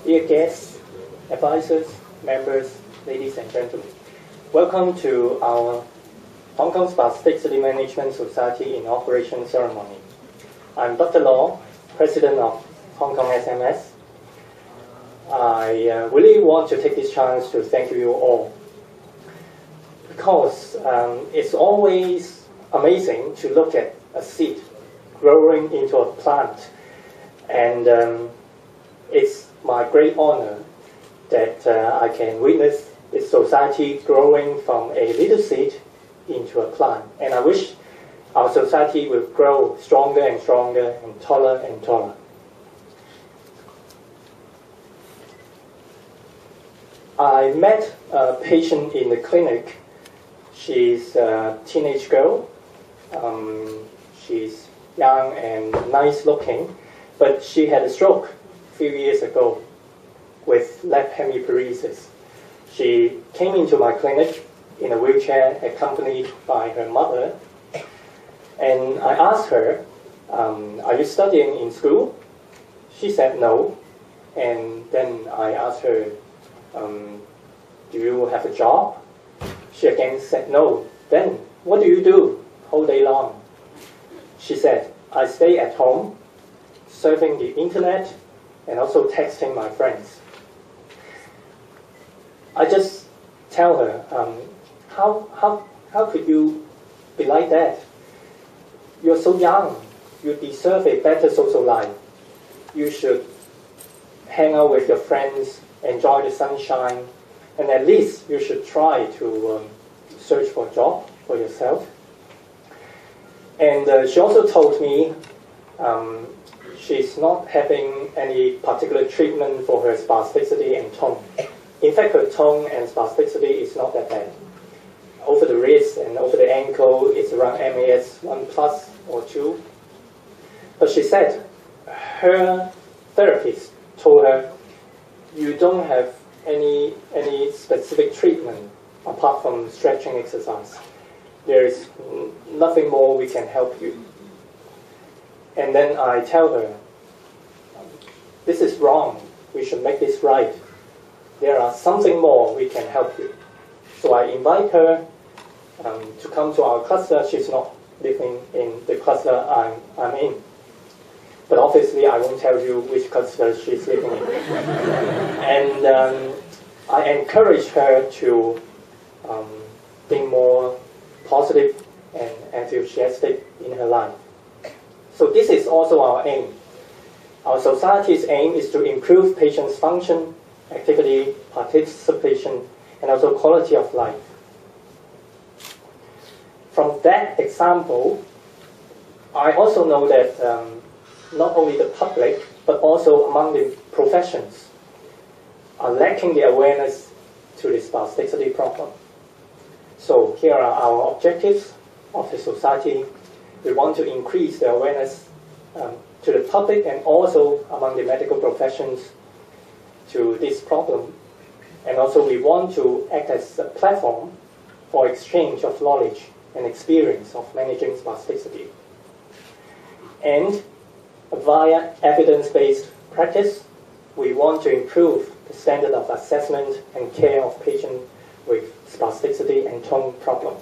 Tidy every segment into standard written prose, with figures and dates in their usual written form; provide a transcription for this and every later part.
Dear guests, advisors, members, ladies and gentlemen, welcome to our Hong Kong Spasticity Management Society Inauguration Ceremony. I'm Dr. Law, President of Hong Kong SMS. I really want to take this chance to thank you all, because it's always amazing to look at a seed growing into a plant, and it's my great honor that I can witness this society growing from a little seed into a plant. And I wish our society will grow stronger and stronger and taller and taller. I met a patient in the clinic. She's a teenage girl. She's young and nice looking, but she had a stroke a few years ago with left hemiparesis. She came into my clinic in a wheelchair accompanied by her mother, and I asked her, are you studying in school? She said no, and then I asked her, do you have a job? She again said no. Then what do you do all day long? She said, I stay at home, surfing the internet, and also texting my friends. I just tell her, how could you be like that? You're so young. You deserve a better social life. You should hang out with your friends, enjoy the sunshine, and at least you should try to search for a job for yourself. And she also told me she's not having any particular treatment for her spasticity and tone. In fact, her tone and spasticity is not that bad. Over the wrist and over the ankle, it's around MAS 1+ or 2. But she said her therapist told her, you don't have any specific treatment apart from stretching exercise. There is nothing more we can help you. And then I tell her, this is wrong. We should make this right. There are something more we can help you. So I invite her to come to our cluster. She's not living in the cluster I'm in. But obviously I won't tell you which cluster she's living in. And I encourage her to think more positive and enthusiastic in her life. So this is also our aim. Our society's aim is to improve patients' function, activity, participation, and also quality of life. From that example, I also know that not only the public, but also among the professions are lacking the awareness to the spasticity problem. So here are our objectives of the society. We want to increase the awareness to the public and also among the medical professions to this problem. And also we want to act as a platform for exchange of knowledge and experience of managing spasticity. And via evidence-based practice, we want to improve the standard of assessment and care of patients with spasticity and tone problem.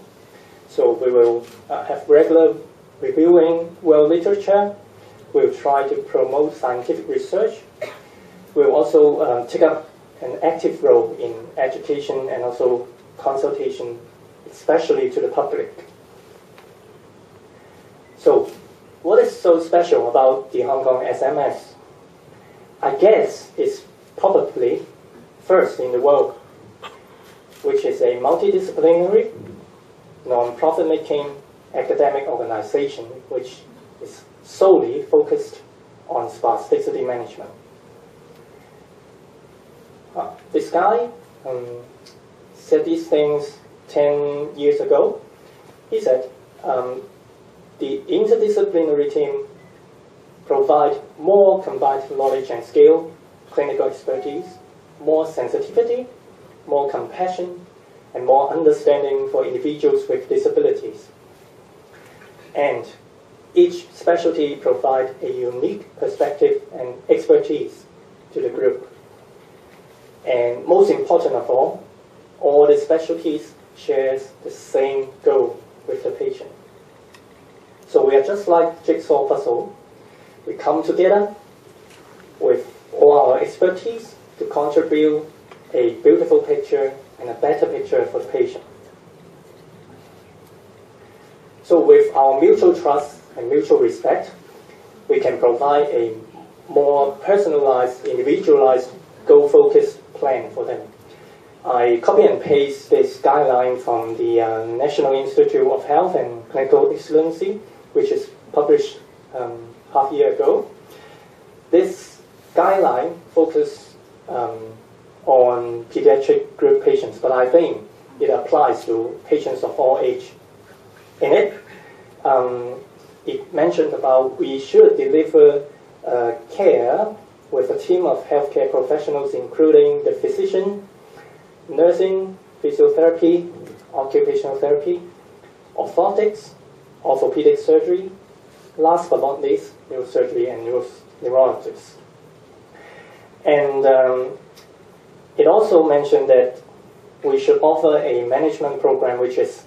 So we will have regular reviewing world literature. We'll try to promote scientific research. We'll also take up an active role in education and also consultation, especially to the public. So, what is so special about the Hong Kong SMS? I guess it's probably first in the world, which is a multidisciplinary, non-profit making academic organization which is solely focused on spasticity management. This guy said these things 10 years ago. He said, the interdisciplinary team provide more combined knowledge and skill, clinical expertise, more sensitivity, more compassion, and more understanding for individuals with disabilities. And each specialty provides a unique perspective and expertise to the group. And most important of all the specialties shares the same goal with the patient. So we are just like jigsaw puzzle. We come together with all our expertise to contribute a beautiful picture and a better picture for the patient. So with our mutual trust and mutual respect, we can provide a more personalized, individualized, goal-focused plan for them. I copy and paste this guideline from the National Institute of Health and Clinical Excellency, which is published half a year ago. This guideline focuses on pediatric group patients, but I think it applies to patients of all age. In it, it mentioned about we should deliver care with a team of healthcare professionals, including the physician, nursing, physiotherapy, occupational therapy, orthotics, orthopedic surgery, last but not least, neurosurgery and neurologists. And it also mentioned that we should offer a management program which is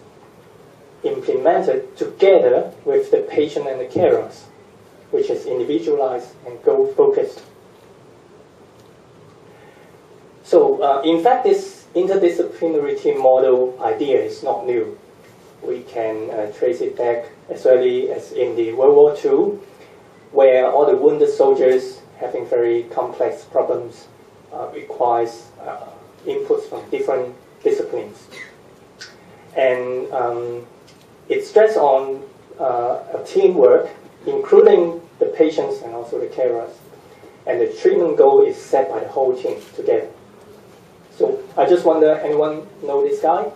implemented together with the patient and the carers, which is individualized and goal-focused. So, in fact, this interdisciplinary team model idea is not new. We can trace it back as early as in the World War II, where all the wounded soldiers having very complex problems requires inputs from different disciplines. And it stressed on a teamwork, including the patients and also the carers. And the treatment goal is set by the whole team together. So I just wonder, anyone know this guy?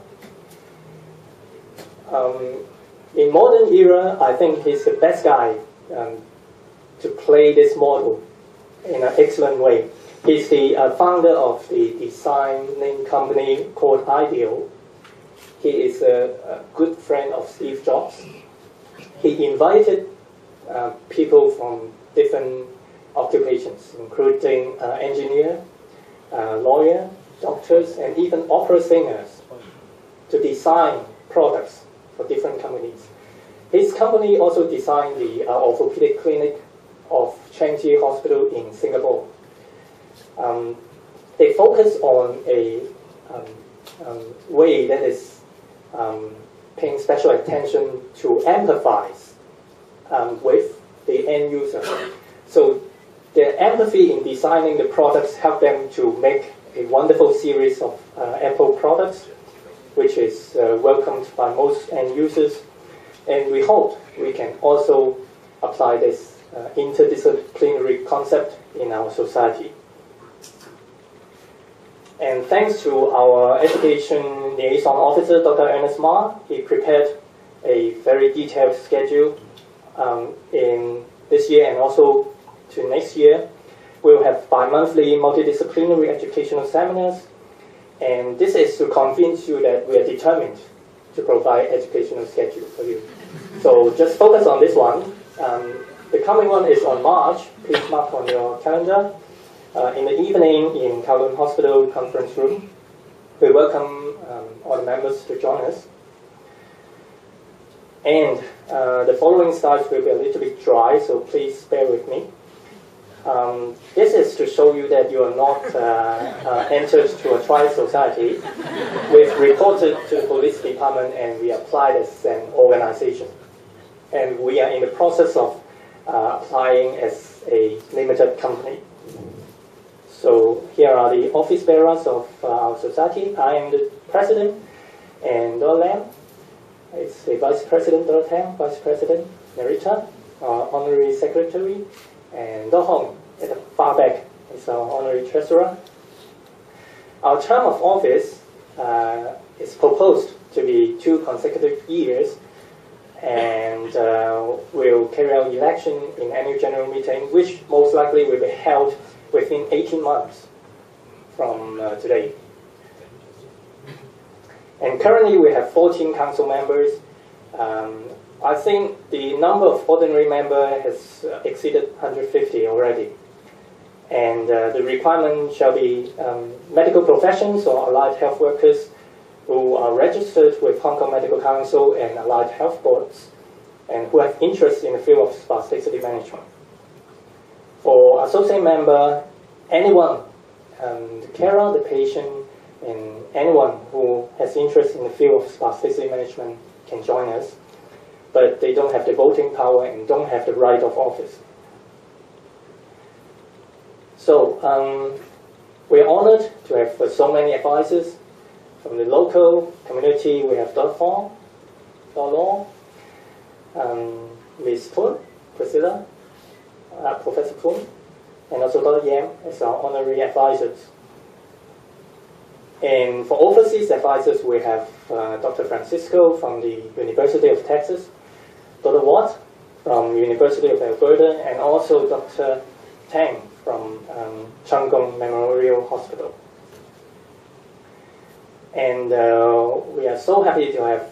In modern era, I think he's the best guy to play this model in an excellent way. He's the founder of the designing company called Ideal. He is a good friend of Steve Jobs. He invited people from different occupations, including engineer, lawyer, doctors, and even opera singers to design products for different companies. His company also designed the orthopedic clinic of Changji Hospital in Singapore. They focus on a way that is paying special attention to empathize with the end user. So their empathy in designing the products help them to make a wonderful series of Apple products, which is welcomed by most end users. And we hope we can also apply this interdisciplinary concept in our society. And thanks to our education liaison officer, Dr. Ernest Ma, he prepared a very detailed schedule in this year and also to next year. We'll have bi-monthly multidisciplinary educational seminars, and this is to convince you that we are determined to provide educational schedule for you. So just focus on this one. The coming one is on March. Please mark on your calendar. In the evening in Kowloon Hospital conference room. We welcome all the members to join us. And the following slides will be a little bit dry, so please bear with me. This is to show you that you are not entered to a trial society. We've reported to the police department and we applied as an organization. And we are in the process of applying as a limited company. So here are the office bearers of our society. I am the president, and Dr. Lam is the vice president, Dr. Tang, vice president, Narita, our honorary secretary, and Dr. Hong at the far back is our honorary treasurer. Our term of office is proposed to be 2 consecutive years, and we'll carry out election in annual general meeting, which most likely will be held within 18 months from today. And currently we have 14 council members. I think the number of ordinary members has exceeded 150 already. And the requirement shall be medical professions or allied health workers who are registered with Hong Kong Medical Council and allied health boards, and who have interest in the field of spasticity management. For associate member, anyone, the carer, the patient, and anyone who has interest in the field of spasticity management can join us, but they don't have the voting power and don't have the right of office. So we're honored to have so many advisors from the local community. We have Dr. Fong, Dr. Law, Ms. Poon, Priscilla, Professor Poon, and also Dr. Yam as our honorary advisors. And for overseas advisors, we have Dr. Francisco from the University of Texas, Dr. Watt from University of Alberta, and also Dr. Tang from Chung Kung Memorial Hospital. And we are so happy to have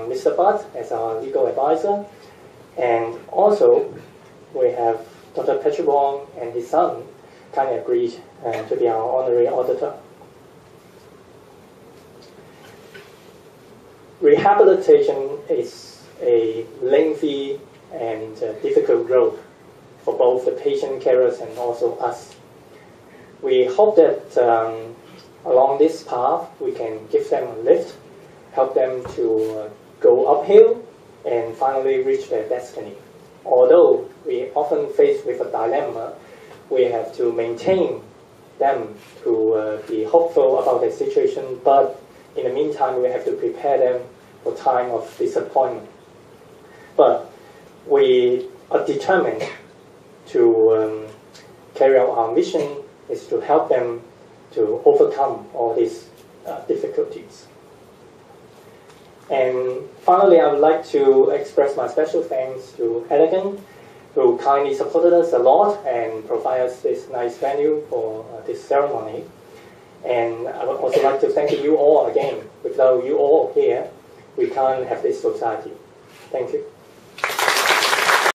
Mr. Butt as our legal advisor. And also, we have Dr. Patrick Wong and his son kindly agreed to be our honorary auditor. Rehabilitation is a lengthy and difficult road for both the patient carers and also us. We hope that along this path we can give them a lift, help them to go uphill and finally reach their destiny. Although we often face with a dilemma, we have to maintain them to be hopeful about their situation, but in the meantime we have to prepare them for time of disappointment. But we are determined to carry out our mission is to help them to overcome all these difficulties. And finally, I would like to express my special thanks to Elegant, who kindly supported us a lot and provided us this nice venue for this ceremony. And I would also like to thank you all again. Without you all here, we can't have this society. Thank you.